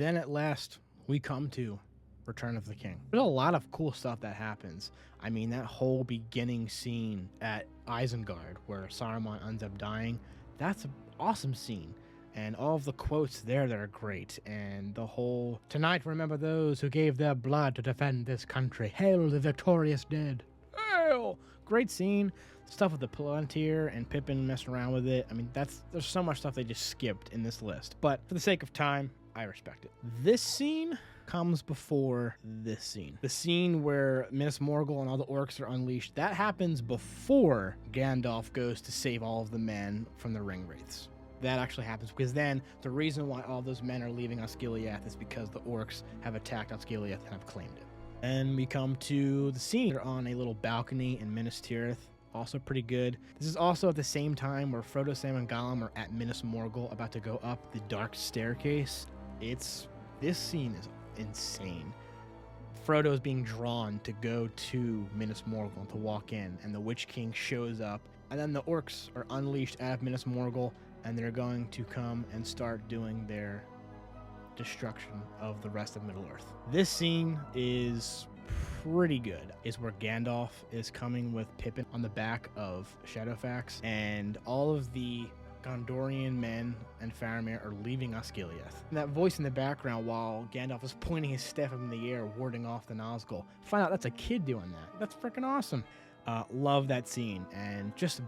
then at last we come to Return of the King. There's a lot of cool stuff that happens. I mean, that whole beginning scene at Isengard where Saruman ends up dying, that's an awesome scene. And all of the quotes there that are great. And the whole, tonight remember those who gave their blood to defend this country. Hail the victorious dead. Hail! Great scene. Stuff with the Palantir and Pippin messing around with it. I mean, there's so much stuff they just skipped in this list. But for the sake of time, I respect it. This scene comes before this scene. The scene where Minas Morgul and all the orcs are unleashed, that happens before Gandalf goes to save all of the men from the ring wraiths. That actually happens because then the reason why all those men are leaving Osgiliath is because the orcs have attacked Osgiliath and have claimed it. And we come to the scene. They're on a little balcony in Minas Tirith. Also pretty good. This is also at the same time where Frodo, Sam, and Gollum are at Minas Morgul about to go up the dark staircase. This scene is insane. Frodo is being drawn to go to Minas Morgul to walk in, and the Witch King shows up, and then the orcs are unleashed out of Minas Morgul, and they're going to come and start doing their destruction of the rest of Middle-earth. This scene is pretty good. It's where Gandalf is coming with Pippin on the back of Shadowfax, and all of the Gondorian men and Faramir are leaving Osgiliath. And that voice in the background while Gandalf is pointing his staff up in the air, warding off the Nazgul. Find out that's a kid doing that. That's freaking awesome. Love that scene. And just,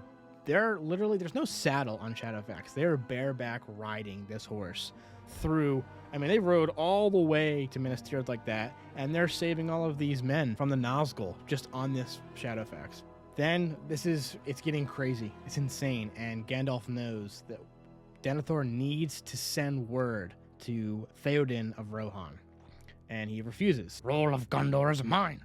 there's no saddle on Shadowfax. They're bareback riding this horse through. I mean, they rode all the way to Minas Tirith like that, and they're saving all of these men from the Nazgul just on this Shadowfax. Then it's getting crazy. It's insane. And Gandalf knows that Denethor needs to send word to Theoden of Rohan. And he refuses. Roll of Gondor is mine.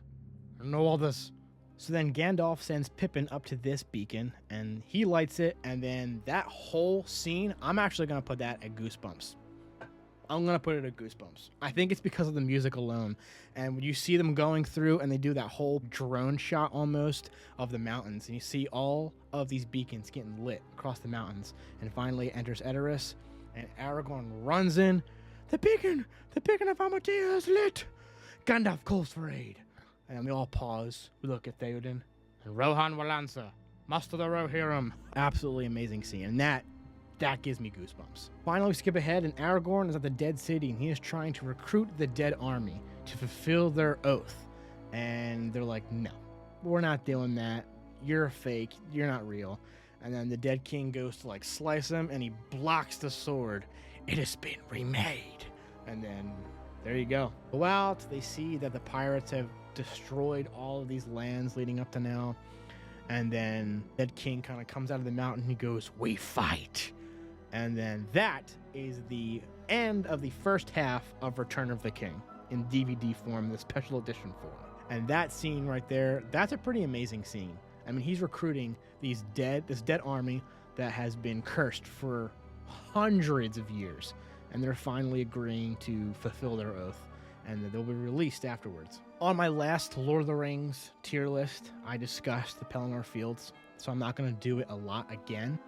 I know all this. So then Gandalf sends Pippin up to this beacon and he lights it. And then that whole scene, I'm actually going to put that at Goosebumps. I'm going to put it at Goosebumps. I think it's because of the music alone. And when you see them going through and they do that whole drone shot almost of the mountains, and you see all of these beacons getting lit across the mountains, and finally enters Edoras, and Aragorn runs in. The beacon of Amadea is lit. Gandalf calls for aid. And then we all pause. We look at Theoden. And Rohan will answer. Muster the Rohirrim. Absolutely amazing scene. And that gives me goosebumps. Finally, we skip ahead, and Aragorn is at the Dead City, and he is trying to recruit the Dead Army to fulfill their oath. And they're like, no, we're not doing that. You're a fake. You're not real. And then the Dead King goes to slice him, and he blocks the sword. It has been remade. And then there you go. Go out. They see that the pirates have destroyed all of these lands leading up to now. And then Dead King kind of comes out of the mountain. He goes, we fight. And then that is the end of the first half of Return of the King in DVD form, the special edition form. And that scene right there, that's a pretty amazing scene. I mean, he's recruiting this dead army that has been cursed for hundreds of years. And they're finally agreeing to fulfill their oath. And they'll be released afterwards. On my last Lord of the Rings tier list, I discussed the Pelennor Fields. So I'm not going to do it a lot again.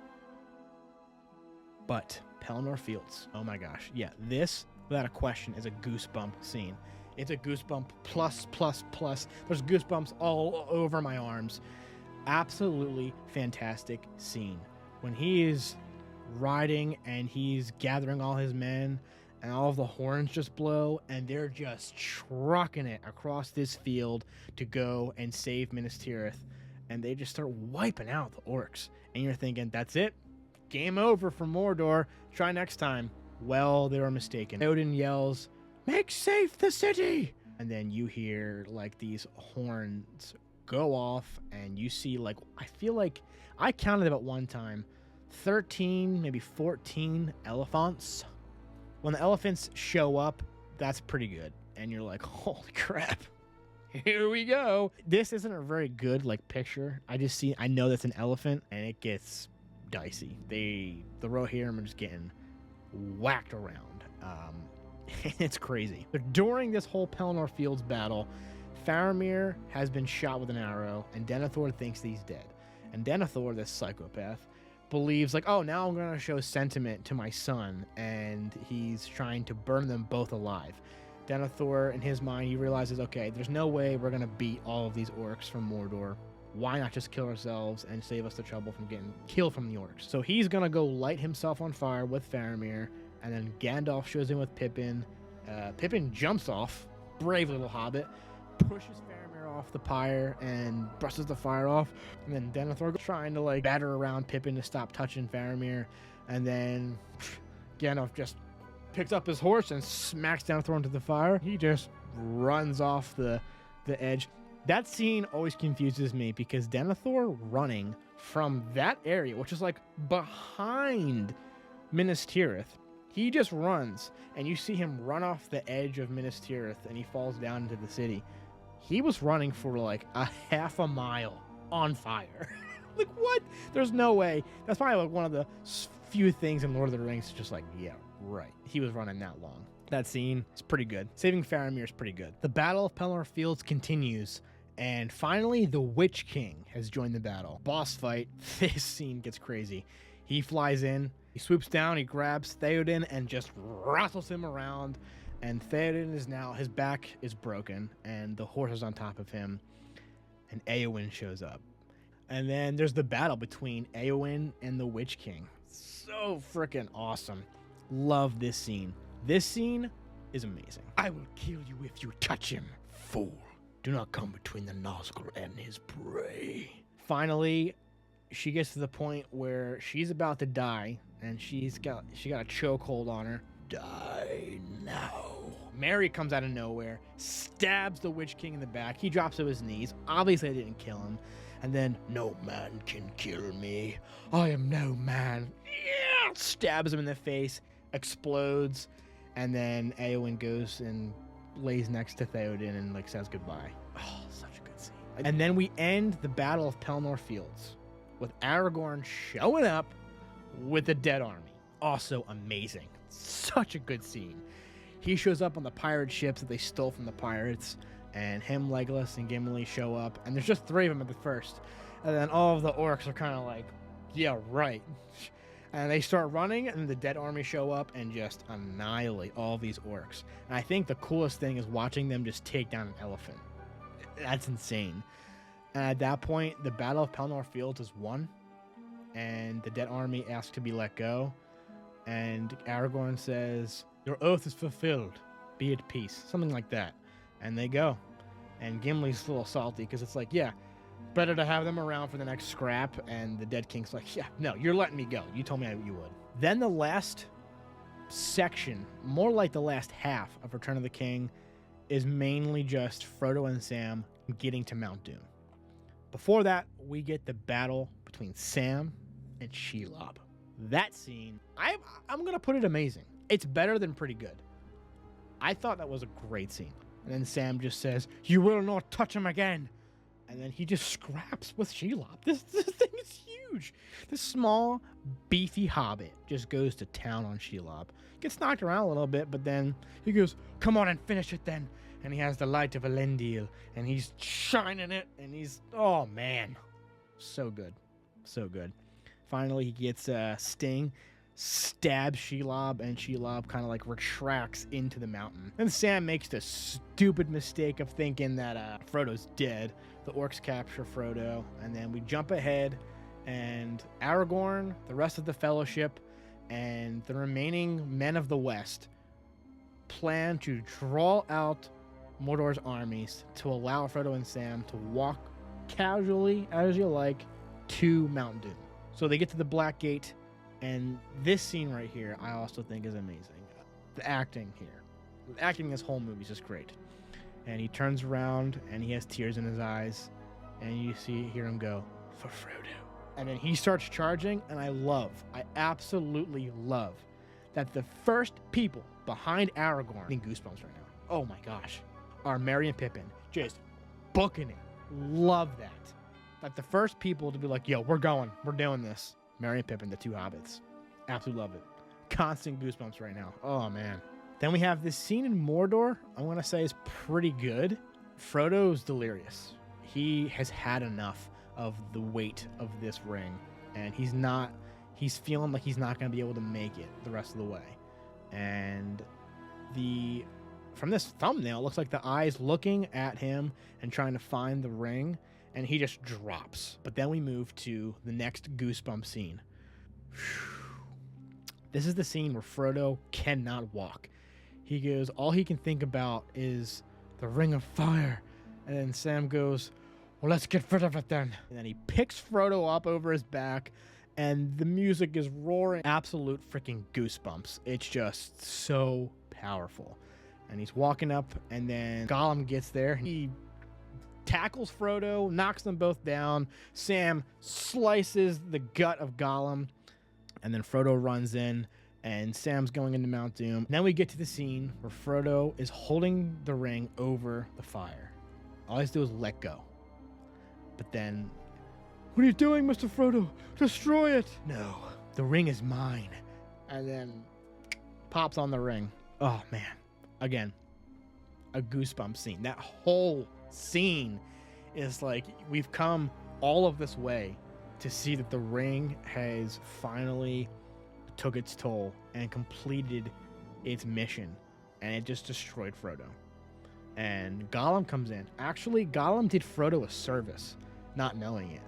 But Pelennor Fields, oh my gosh. Yeah, this, without a question, is a goosebump scene. It's a goosebump plus. There's goosebumps all over my arms. Absolutely fantastic scene. When he is riding and he's gathering all his men and all of the horns just blow and they're just trucking it across this field to go and save Minas Tirith. And they just start wiping out the orcs. And you're thinking, that's it? Game over for Mordor. Try next time. Well, they were mistaken. Odin yells, make safe the city! And then you hear these horns go off and you see I feel like I counted about one time 13, maybe 14 elephants. When the elephants show up, that's pretty good. And you're like, holy crap. Here we go. This isn't a very good picture. I know that's an elephant and it gets dicey. The Rohirrim are just getting whacked around. It's crazy. But during this whole Pelennor Fields battle, Faramir has been shot with an arrow, and Denethor thinks that he's dead. And Denethor, this psychopath, believes like, oh, now I'm gonna show sentiment to my son, and he's trying to burn them both alive. Denethor, in his mind, he realizes, okay, there's no way we're gonna beat all of these orcs from Mordor. Why not just kill ourselves and save us the trouble from getting killed from the orcs? So he's gonna go light himself on fire with Faramir, and then Gandalf shows in with Pippin. Pippin jumps off, brave little hobbit, pushes Faramir off the pyre and brushes the fire off, and then Denethor goes trying to like batter around Pippin to stop touching Faramir, and then Gandalf just picks up his horse and smacks Denethor into the fire. He just runs off the edge. That scene always confuses me because Denethor running from that area, which is like behind Minas Tirith, he just runs, and you see him run off the edge of Minas Tirith, and he falls down into the city. He was running for like a half a mile on fire. Like, what? There's no way. That's probably like one of the few things in Lord of the Rings just like, yeah, right. He was running that long. That scene is pretty good. Saving Faramir is pretty good. The Battle of Pelennor Fields continues, and finally the Witch King has joined the battle. Boss fight. This scene gets crazy. He flies in, he swoops down, he grabs Theoden and just rattles him around. And Theoden is now, his back is broken, and the horse is on top of him. And Éowyn shows up. And then there's the battle between Éowyn and the Witch King. So freaking awesome. Love this scene. This scene is amazing. I will kill you if you touch him, fool. Do not come between the Nazgul and his prey. Finally, she gets to the point where she's about to die, and she got a chokehold on her. Die now. Mary comes out of nowhere, stabs the Witch King in the back. He drops to his knees. Obviously, they didn't kill him. And then, no man can kill me. I am no man. Yeah! Stabs him in the face, explodes, and then Éowyn goes and lays next to Theoden and like says goodbye. Oh, such a good scene. And then we end the Battle of Pelennor Fields with Aragorn showing up with the dead army. Also amazing. Such a good scene. He shows up on the pirate ships that they stole from the pirates, and him, Legolas, and Gimli show up, and there's just 3 of them at the first. And then all of the orcs are kind of like, yeah, right. And they start running, and the dead army show up and just annihilate all these orcs. And I think the coolest thing is watching them just take down an elephant. That's insane. And at that point, the Battle of Pelennor Fields is won, and the dead army asks to be let go. And Aragorn says, your oath is fulfilled. Be at peace. Something like that. And they go. And Gimli's a little salty because it's like, yeah, better to have them around for the next scrap. And the dead king's like, yeah, no, you're letting me go. You told me you would. Then the last section, more like the last half of Return of the King, is mainly just Frodo and Sam getting to Mount Doom. Before that, we get the battle between Sam and Shelob. That scene, I'm going to put it amazing. It's better than pretty good. I thought that was a great scene. And then Sam just says, you will not touch him again. And then he just scraps with Shelob. This thing is huge. This small, beefy hobbit just goes to town on Shelob. Gets knocked around a little bit, but then he goes, come on and finish it then. And he has the light of Elendil, and he's shining it, and he's, oh man. So good. So good. Finally, he gets Sting, stabs Shelob, and Shelob kind of like retracts into the mountain. And Sam makes the stupid mistake of thinking that Frodo's dead. The orcs capture Frodo, and then we jump ahead, and Aragorn, the rest of the Fellowship, and the remaining men of the West plan to draw out Mordor's armies to allow Frodo and Sam to walk casually, as you like, to Mount Doom. So they get to the Black Gate, and this scene right here I also think is amazing. The acting here. The acting in this whole movie is just great. And he turns around, and he has tears in his eyes, and you hear him go, for Frodo. And then he starts charging, and I absolutely love that the first people behind Aragorn, getting goosebumps right now, oh my gosh, are Merry and Pippin, just booking it. Love that. Like the first people to be like, yo, we're going, we're doing this. Merry and Pippin, the 2 hobbits. Absolutely love it. Constant goosebumps right now. Oh man. Then we have this scene in Mordor, I want to say is pretty good. Frodo's delirious. He has had enough of the weight of this ring, and he's not he's feeling like he's not going to be able to make it the rest of the way. And from this thumbnail, it looks like the eye's looking at him and trying to find the ring, and he just drops. But then we move to the next goosebump scene. This is the scene where Frodo cannot walk. He goes, all he can think about is the ring of fire. And then Sam goes, well, let's get rid of it then. And then he picks Frodo up over his back, and the music is roaring. Absolute freaking goosebumps. It's just so powerful. And he's walking up, and then Gollum gets there. He tackles Frodo, knocks them both down. Sam slices the gut of Gollum, and then Frodo runs in, and Sam's going into Mount Doom. And then we get to the scene where Frodo is holding the ring over the fire. All he has to do is let go. But then, what are you doing, Mr. Frodo? Destroy it! No, the ring is mine. And then pops on the ring. Oh, man. Again, a goosebump scene. That whole scene is like, we've come all of this way to see that the ring has finally took its toll and completed its mission, and it just destroyed Frodo. And Gollum comes in. Actually, Gollum did Frodo a service, not knowing it.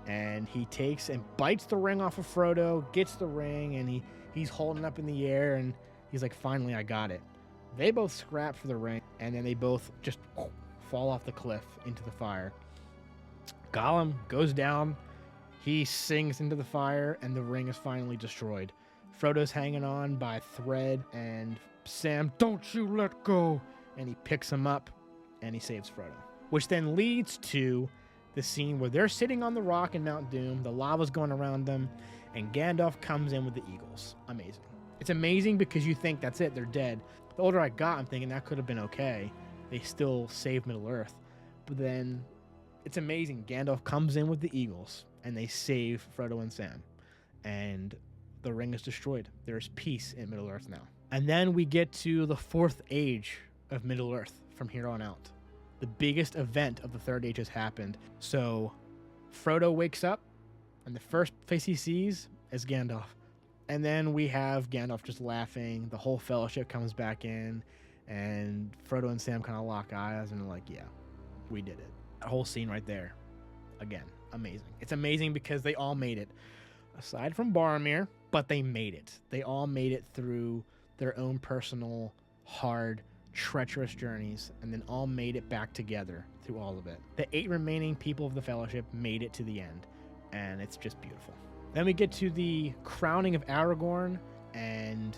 And he takes and bites the ring off of Frodo, gets the ring, and he's holding it up in the air, and he's like, finally, I got it. They both scrap for the ring, and then they both just fall off the cliff into the fire. Gollum goes down, he sings into the fire, and the ring is finally destroyed. Frodo's hanging on by a thread, and Sam, don't you let go! And he picks him up, and he saves Frodo. Which then leads to the scene where they're sitting on the rock in Mount Doom, the lava's going around them, and Gandalf comes in with the eagles. Amazing. It's amazing because you think that's it, they're dead. The older I got, I'm thinking that could have been okay. They still saved Middle-earth. But then it's amazing. Gandalf comes in with the eagles, and they save Frodo and Sam. And the ring is destroyed. There's peace in Middle-earth now. And then we get to the fourth age of Middle-earth from here on out. The biggest event of the Third Age has happened. So Frodo wakes up, and the first face he sees is Gandalf. And then we have Gandalf just laughing. The whole fellowship comes back in, and Frodo and Sam kind of lock eyes, and they're like, yeah, we did it. That whole scene right there, again, amazing. It's amazing because they all made it. Aside from Boromir, but they made it. They all made it through their own personal, hard, treacherous journeys, and then all made it back together through all of it. The 8 remaining people of the Fellowship made it to the end, and it's just beautiful. Then we get to the crowning of Aragorn, and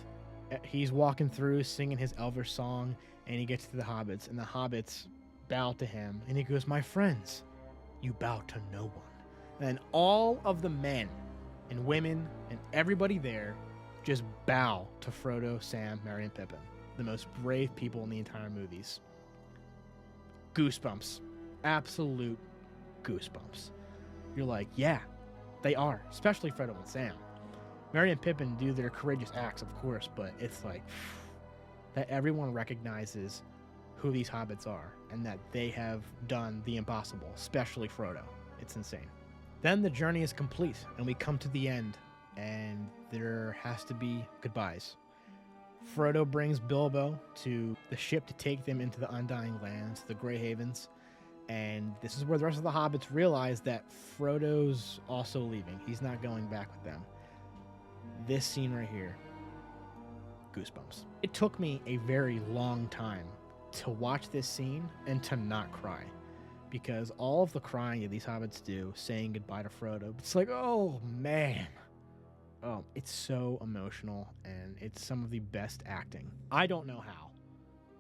he's walking through singing his Elvish song, and he gets to the hobbits, and the hobbits bow to him, and he goes, my friends, you bow to no one. And all of the men and women and everybody there just bow to Frodo, Sam, Merry, and Pippin, the most brave people in the entire movies. Goosebumps. Absolute goosebumps. You're like, yeah, they are, especially Frodo and Sam. Merry and Pippin do their courageous acts, of course, but it's like that everyone recognizes who these hobbits are and that they have done the impossible, especially Frodo. It's insane. Then the journey is complete, and we come to the end, and there has to be goodbyes. Frodo brings Bilbo to the ship to take them into the Undying Lands, the Grey Havens, and this is where the rest of the hobbits realize that Frodo's also leaving. He's not going back with them. This scene right here, goosebumps. It took me a very long time to watch this scene and to not cry, because all of the crying that these hobbits do, saying goodbye to Frodo, it's like, oh man. Oh, it's so emotional, and it's some of the best acting. I don't know how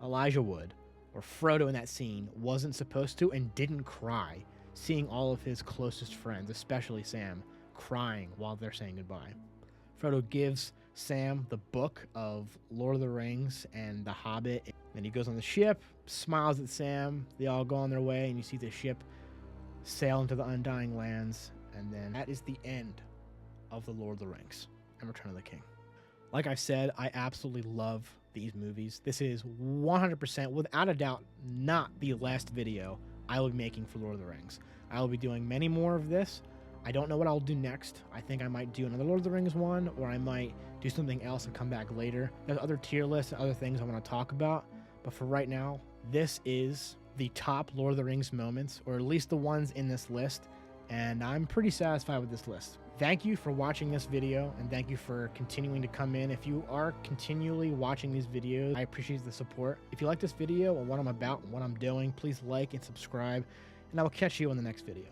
Elijah Wood or Frodo in that scene wasn't supposed to and didn't cry, seeing all of his closest friends, especially Sam, crying while they're saying goodbye. Frodo gives Sam the book of Lord of the Rings and The Hobbit. Then he goes on the ship, smiles at Sam. They all go on their way, and you see the ship sail into the Undying Lands. And then that is the end of The Lord of the Rings and Return of the King. Like I said, I absolutely love these movies. This is 100%, without a doubt, not the last video I will be making for Lord of the Rings. I will be doing many more of this. I don't know what I'll do next. I think I might do another Lord of the Rings one, or I might do something else and come back later. There's other tier lists and other things I want to talk about, but for right now, this is the top Lord of the Rings moments, or at least the ones in this list, and I'm pretty satisfied with this list. Thank you for watching this video, and thank you for continuing to come in. If you are continually watching these videos, I appreciate the support. If you like this video and what I'm about and what I'm doing, please like and subscribe, and I will catch you in the next video.